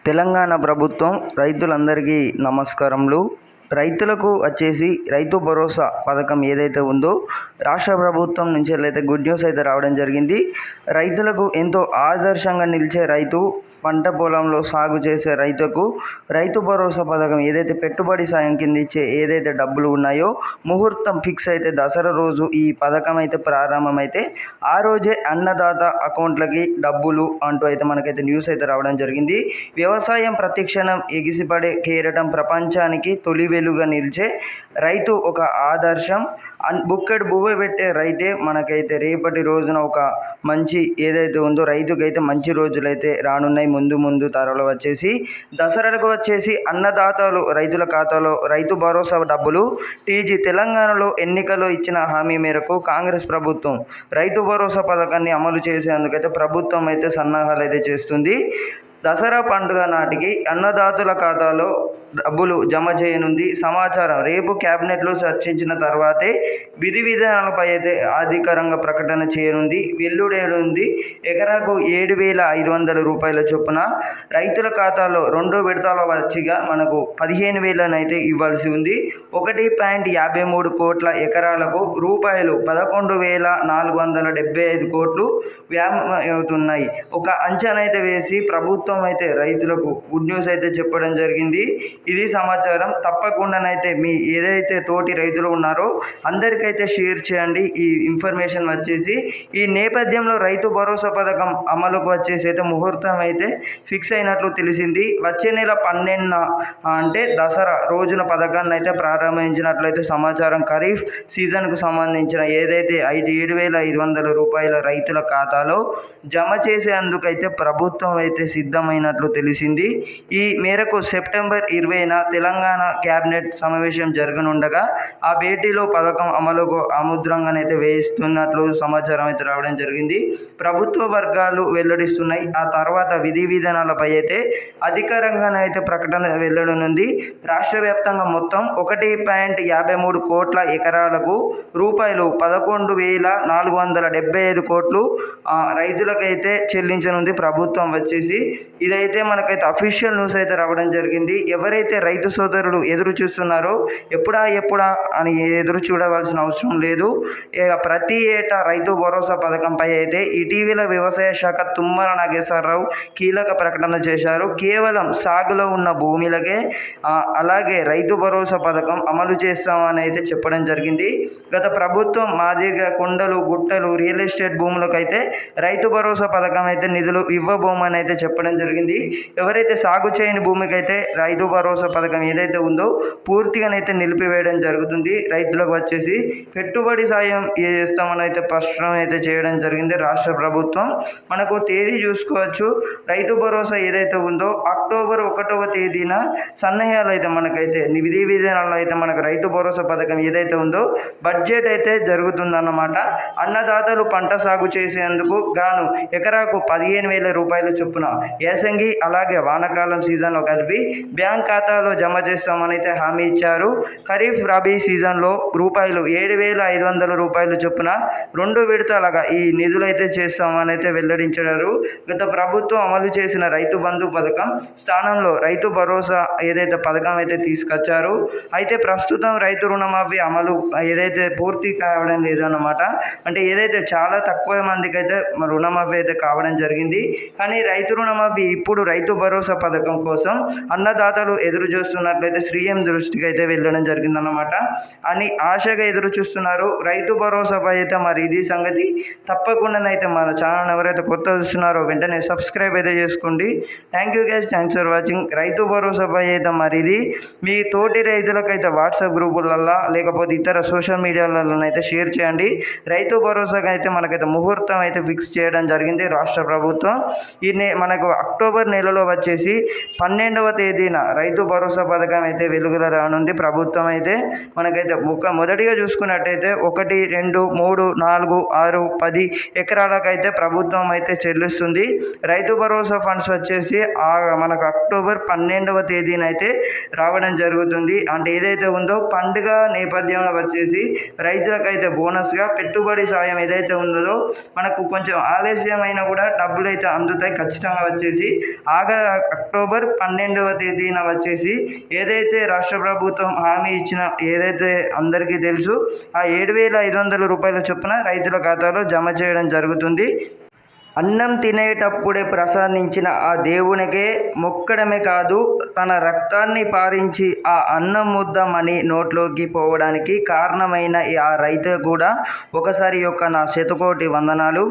తెలంగాణ ప్రభుత్వం రైతులందరికీ నమస్కారములు. రైతులకు వచ్చేసి రైతు భరోసా పథకం ఏదైతే ఉందో రాష్ట్ర ప్రభుత్వం నుంచి అయితే గుడ్ న్యూస్ అయితే రావడం జరిగింది. రైతులకు ఎంతో ఆదర్శంగా నిలిచే రైతు, పంట పొలంలో సాగు చేసే రైతుకు రైతు భరోసా పథకం ఏదైతే పెట్టుబడి సాయం కింద ఇచ్చే ఏదైతే డబ్బులు ఉన్నాయో ముహూర్తం ఫిక్స్ అయితే దసరా రోజు ఈ పథకం అయితే ప్రారంభమైతే ఆ రోజే అన్నదాత అకౌంట్లకి డబ్బులు అంటూ అయితే మనకైతే న్యూస్ అయితే రావడం జరిగింది. వ్యవసాయం ప్రతిక్షణం ఎగిసిపడే కేరటం ప్రపంచానికి తొలి వెలుగా నిలిచే రైతు ఒక ఆదర్శం. బుక్కెడు బువ్వ పెట్టే రైతే మనకైతే రేపటి రోజున ఒక మంచి ఏదైతే ఉందో రైతుకైతే మంచి రోజులైతే రానున్నాయి. ముందు తరలో వచ్చేసి దసరాకు వచ్చేసి అన్నదాతలు రైతుల ఖాతాలో రైతు భరోసా డబ్బులు టీజీ తెలంగాణలో ఎన్నికల్లో ఇచ్చిన హామీ మేరకు కాంగ్రెస్ ప్రభుత్వం రైతు భరోసా పథకాన్ని అమలు చేసేందుకైతే ప్రభుత్వం అయితే సన్నాహాలు అయితే చేస్తుంది. దసరా పండుగ నాటికి అన్నదాతల ఖాతాలో డబ్బులు జమ చేయనుంది సమాచారం. రేపు క్యాబినెట్లో చర్చించిన తర్వాతే విధి విధానాలపై అయితే అధికారంగా ప్రకటన చేయనుంది. వెల్లుడేనుంది. ఎకరాకు 7,500 రూపాయల చొప్పున రైతుల ఖాతాలో రెండో విడతల వచ్చిగా మనకు 15,000 అయితే ఇవ్వాల్సి ఉంది. 1.53 కోట్ల ఎకరాలకు రూపాయలు 11,475 కోట్లు వ్యయమవుతున్నాయి. ఒక అంచనా అయితే వేసి ప్రభుత్వం అయితే రైతులకు గుడ్ న్యూస్ అయితే చెప్పడం జరిగింది. ఇది సమాచారం. తప్పకుండానైతే మీ ఏదైతే తోటి రైతులు ఉన్నారో అందరికైతే షేర్ చేయండి. ఈ ఇన్ఫర్మేషన్ వచ్చేసి ఈ నేపథ్యంలో రైతు భరోసా పథకం అమలుకు వచ్చేసి అయితే ముహూర్తం అయితే ఫిక్స్ అయినట్లు తెలిసింది. వచ్చే నెల 12న అంటే దసరా రోజున పథకాన్ని అయితే ప్రారంభించినట్లయితే సమాచారం. ఖరీఫ్ సీజన్కు సంబంధించిన ఏదైతే 7,500 రూపాయల రైతుల ఖాతాలో జమ చేసేందుకైతే ప్రభుత్వం అయితే సిద్ధమైనట్లు తెలిసింది. ఈ మేరకు సెప్టెంబర్ 20న తెలంగాణ క్యాబినెట్ సమావేశం జరగనుండగా ఆ భేటీలో పథకం అమలుకు ఆమోద్రంగానైతే వేయిస్తున్నట్లు సమాచారం అయితే రావడం జరిగింది. ప్రభుత్వ వర్గాలు వెల్లడిస్తున్నాయి. ఆ తర్వాత విధి విధానాలపై అయితే అధికారంగానైతే ప్రకటన వెల్లడనుంది. రాష్ట్ర వ్యాప్తంగా మొత్తం 1.53 కోట్ల ఎకరాలకు రూపాయలు 11,475 కోట్లు రైతులకైతే చెల్లించనుంది ప్రభుత్వం వచ్చేసి. ఇదైతే మనకైతే అఫీషియల్ న్యూస్ అయితే రావడం జరిగింది. ఎవరైతే రైతు సోదరులు ఎదురు చూస్తున్నారో ఎప్పుడా అని ఎదురు చూడవలసిన అవసరం లేదు. ప్రతి ఏటా రైతు భరోసా పథకంపై అయితే ఇటీవల వ్యవసాయ శాఖ తుమ్మల నాగేశ్వరరావు కీలక ప్రకటన చేశారు. కేవలం సాగులో ఉన్న భూములకే అలాగే రైతు భరోసా పథకం అమలు చేస్తామని అయితే చెప్పడం జరిగింది. గత ప్రభుత్వం మాదిరిగా కొండలు గుట్టలు రియల్ ఎస్టేట్ భూములకైతే రైతు భరోసా పథకం అయితే నిధులు ఇవ్వబోమని అయితే చెప్పడం జరిగింది. ఎవరైతే సాగు చేయని భూమికైతే రైతు భరోసా పథకం ఏదైతే ఉందో పూర్తిగానైతే నిలిపివేయడం జరుగుతుంది. రైతులకు వచ్చేసి పెట్టుబడి సాయం చేస్తామని అయితే స్పష్టం అయితే చేయడం జరిగింది రాష్ట్ర ప్రభుత్వం. మనకు తేదీ చూసుకోవచ్చు. రైతు భరోసా ఏదైతే ఉందో అక్టోబర్ 1వ తేదీన సన్నాహాలు అయితే మనకైతే విధి విధానాలు అయితే మనకు రైతు భరోసా పథకం ఏదైతే ఉందో బడ్జెట్ అయితే జరుగుతుందన్నమాట. అన్నదాతలు పంట సాగు చేసేందుకు గాను ఎకరాకు 15,000 రూపాయల చొప్పున యాసంగి అలాగే వానాకాలం సీజన్లో కలిపి బ్యాంక్ ఖాతాలో జమ చేస్తామని అయితే హామీ ఇచ్చారు. ఖరీఫ్ రబీ సీజన్లో రూపాయలు 7,500 రూపాయల చొప్పున 2 విడతలుగా ఈ నిధులు అయితే చేస్తామని అయితే వెల్లడించారు. గత ప్రభుత్వం అమలు చేసిన రైతు బంధు పథకం స్థానంలో రైతు భరోసా ఏదైతే పథకం అయితే తీసుకొచ్చారు. అయితే ప్రస్తుతం రైతు రుణమాఫీ అమలు ఏదైతే పూర్తి కావడం లేదన్నమాట. అంటే ఏదైతే చాలా తక్కువ మందికి అయితే రుణమాఫీ అయితే కావడం జరిగింది. కానీ రైతు రుణమాఫీ ఇప్పుడు రైతు భరోసా పథకం కోసం అన్నదాతలు ఎదురు చూస్తున్నట్లయితే సీఎం దృష్టికి అయితే వెళ్ళడం జరిగిందన్నమాట అని ఆశగా ఎదురు చూస్తున్నారు. రైతు భరోసాపై అయితే మరి ఇది సంగతి. తప్పకుండానైతే మన ఛానల్ ఎవరైతే కొత్త చూస్తున్నారో వెంటనే సబ్స్క్రైబ్ అయితే చేసుకోండి. Thank you guys, thanks for watching. రైతు భరోసాపై అయితే మరి ఇది మీ తోటి రైతులకైతే వాట్సాప్ గ్రూపులలో లేకపోతే ఇతర సోషల్ మీడియాలలో అయితే షేర్ చేయండి. రైతు భరోసాకి అయితే మనకైతే ముహూర్తం అయితే ఫిక్స్ చేయడం జరిగింది రాష్ట్ర ప్రభుత్వం. ఈ మనకు అక్టోబర్ నెలలో వచ్చేసి 12వ తేదీన రైతు భరోసా పథకం అయితే వెలుగులో రానుంది. ప్రభుత్వం అయితే మనకైతే మొదటిగా చూసుకున్నట్టయితే 1, 2, 3, 4, 6, 10 ఎకరాలకైతే ప్రభుత్వం అయితే చెల్లిస్తుంది. రైతు భరోసా ఫండ్స్ వచ్చేసి మనకు అక్టోబర్ 12వ తేదీన అయితే రావడం జరుగుతుంది. అంటే ఏదైతే ఉందో పండుగ నేపథ్యంలో వచ్చేసి రైతులకైతే బోనస్గా పెట్టుబడి సాయం ఏదైతే ఉందో మనకు కొంచెం ఆలస్యమైన కూడా డబ్బులు అయితే అందుతాయి ఖచ్చితంగా వచ్చేసి. వచ్చేసి అక్టోబర్ 12వ తేదీన వచ్చేసి ఏదైతే రాష్ట్ర ప్రభుత్వం హామీ ఇచ్చిన ఏదైతే అందరికీ తెలుసు ఆ 7,500 రూపాయల చొప్పున రైతుల ఖాతాలో జమ చేయడం జరుగుతుంది. అన్నం తినేటప్పుడే ప్రసాదించిన ఆ దేవునికే మొక్కడమే కాదు, తన రక్తాన్ని పారించి ఆ అన్నం ముద్ద మని నోట్లోకి పోవడానికి కారణమైన ఆ రైతు కూడా ఒకసారి యొక్క నా శతకోటి వందనాలు.